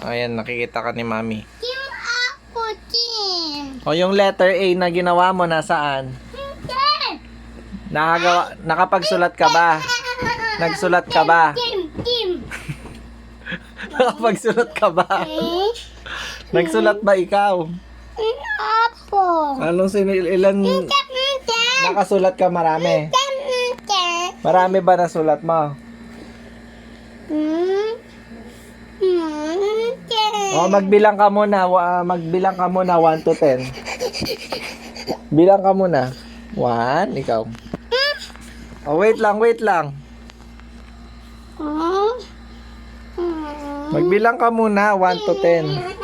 Ayan, nakikita ka ni Mami. Kim ako, Kim. O yung letter A na ginawa mo, nasaan? Nakapagsulat ka ba? Nagsulat ka ba? Kim. Nakapagsulat ka ba? Nagsulat ba ikaw? Apo. Anong ilan nakasulat ka? Marami. Marami ba nasulat mo? O, magbilang ka muna. Magbilang ka muna 1 to 10. Bilang ka muna. 1, ikaw. O, wait lang. Magbilang ka muna 1 to 10.